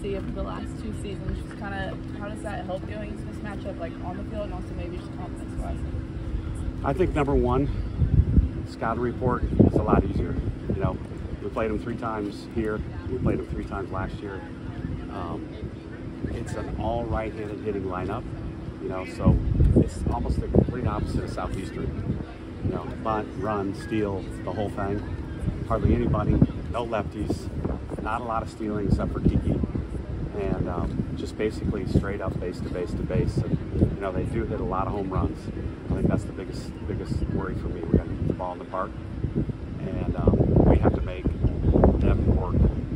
consistency of the last 2 seasons. Just kind of, how does that help you against this matchup, like on the field and also maybe just confidence-wise? I think number one, scouting report is a lot easier. You know, we played them 3 times here. We played them 3 times last year. It's an all right-handed hitting lineup. You know, so it's almost the complete opposite of Southeastern. You know, bunt, run, steal, the whole thing. Hardly anybody, no lefties, not a lot of stealing except for Kiki, and just basically straight up base to base to base. And, you know, they do hit a lot of home runs. I think that's the biggest worry for me. We got to get the ball in the park, and we have to make them work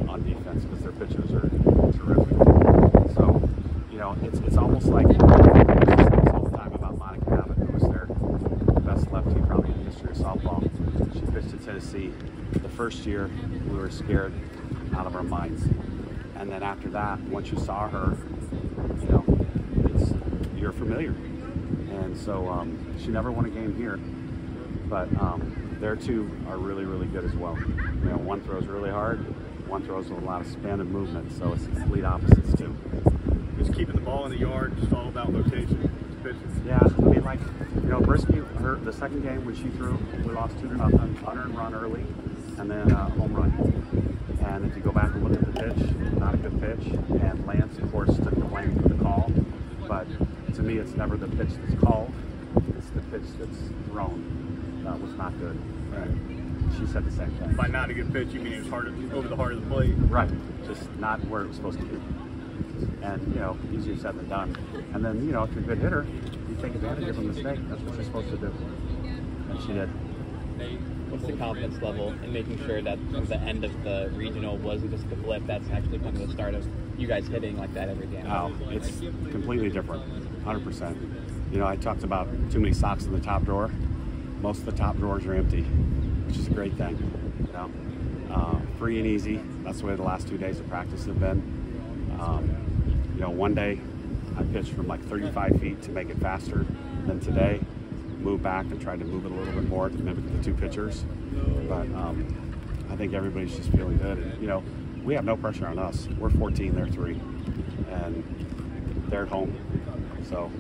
on defense because their pitchers are terrific. So, you know, it's almost like this all the time about Monica Abbott, who was their best lefty probably in the history of softball. She pitched at Tennessee. The first year, we were scared out of our minds. And then after that, once you saw her, you know, you're familiar. And so she never won a game here, but their 2 are really, really good as well. You know, one throws really hard, one throws with a lot of spin and movement, so it's complete opposites too. Just keeping the ball in the yard, just all about location. Yeah, I mean, like, you know, Brisky, the second game when she threw, we lost 2-0, unearned run early, and then home run. And if you go back and look at the pitch, not a good pitch. And Lance, of course, took the blame for the call. But to me, it's never the pitch that's called. It's the pitch that's thrown. That was not good. Right. She said the same thing. By not a good pitch, you mean it was over the heart of the plate? Right. Just not where it was supposed to be. And, you know, easier said than done. And then, you know, if you're a good hitter, you take advantage of a mistake. That's what you're supposed to do. And she did. What's the confidence level in making sure that the end of the regional wasn't just the blip, that's actually kind of the start of you guys hitting like that every game? Oh, it's completely different, 100%. You know, I talked about too many socks in the top drawer. Most of the top drawers are empty, which is a great thing. You know, free and easy. That's the way the last 2 days of practice have been. You know, one day I pitched from like 35 feet to make it faster than today. Moved back and tried to move it a little bit more to mimic the 2 pitchers. But I think everybody's just feeling good. And, you know, we have no pressure on us. We're 14, they're 3. And they're at home. So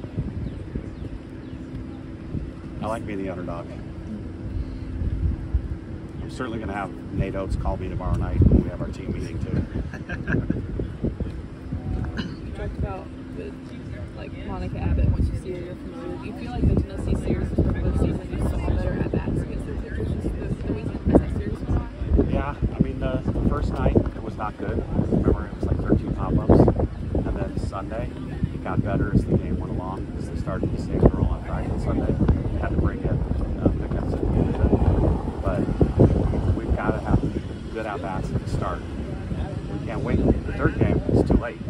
I like being the underdog. I'm certainly going to have Nate Oates call me tomorrow night when we have our team meeting too. You talked about with like Monica Abbott, once you see her, you're familiar. Do you feel like the Tennessee series is the first season you saw better at bats against their pitchers just the weekend as that series went on? Yeah, I mean the first night it was not good. Remember, it was like 13 pop-ups, and then Sunday it got better as the game went along because they started the same girl on Friday and Sunday. They had to bring in pickups at the end of it, but we've got to have good at-bats at the start. We can't wait. The third game is too late.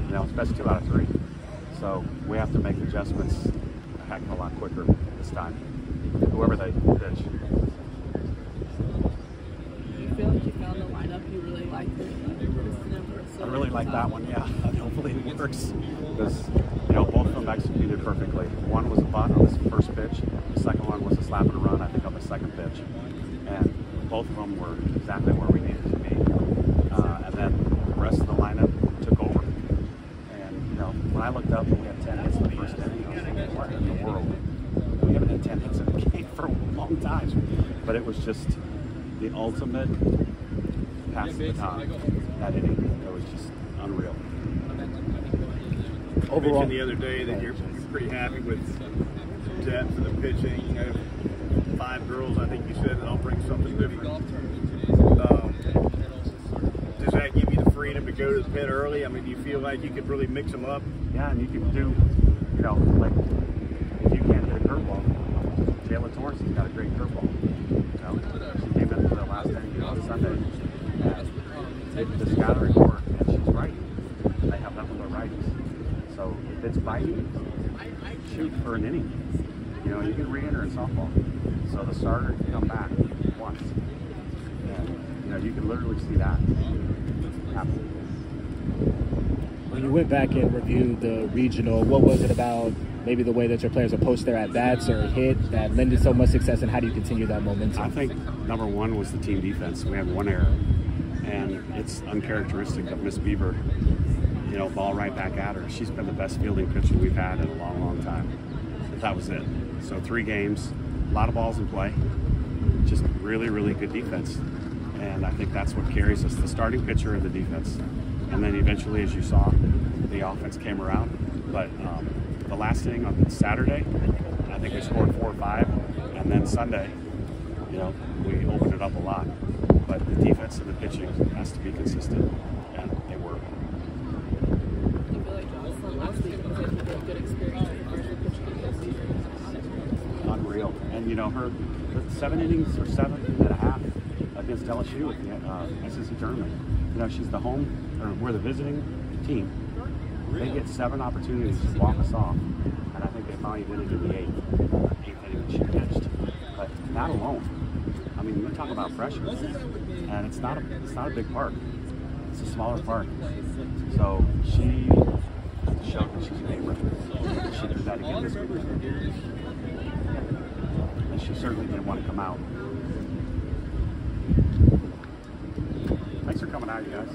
You know, it's best 2 out of 3. So we have to make adjustments a heck of a lot quicker this time, whoever they pitch. Do you feel like you found the lineup you really like? I really like that one, yeah. Hopefully it works because, you know, both of them executed perfectly. One was a bunt on the first pitch. The second one was a slap and a run, I think, on the second pitch. And both of them were exactly where we needed to be. And then the rest of the lineup took over. When I looked up and we had 10 hits in the first inning, I was thinking, what in the world? We haven't had 10 hits in a game for a long time. But it was just the ultimate pass to the top, that inning. It was just unreal. Overall, you mentioned the other day that you're pretty happy with the depth of the pitching. You know, 5 girls, I think you said, that'll bring something different. Does that give you the freedom to go to the pit early? I mean, do you feel like you could really mix them up? Yeah, and you can do, you know, like, if you can't hit a curveball, Jayla Torrance has got a great curveball. You know, she came in for the last inning on Sunday. Did the scouting report, and she's right. They have nothing but righties. So if it's biting, shoot for an inning. You know, you can re-enter in softball. So the starter can come back once. And, you know, you can literally see that happen. When you went back and reviewed the regional, what was it about maybe the way that your players approached their at-bats or hit that lended so much success, and how do you continue that momentum? I think number one was the team defense. We had one error, and it's uncharacteristic of Miss Bieber. you know, ball right back at her. She's been the best fielding pitcher we've had in a long, long time. That was it. So 3 games, a lot of balls in play, just really, really good defense. And I think that's what carries us, the starting pitcher and the defense. And then eventually, as you saw, the offense came around. But the last inning on Saturday, I think we scored 4 or 5. And then Sunday, you know, we opened it up a lot. But the defense and the pitching has to be consistent, and they were. I feel like Jocelyn last week was able to get a good experience with the first pitching this season. Unreal. And, you know, her 7 innings or 7.5 against LSU at the SEC tournament. You know, she's the home, or we're the visiting team. They get 7 opportunities to walk us off, and I think they finally did it in the 8th inning that she pitched. But that alone, I mean, we're talking about pressure, and it's not a big park. It's a smaller park. So she showed that she's a favorite. She did that again this week. And she certainly didn't want to come out. Thanks for coming out, you guys.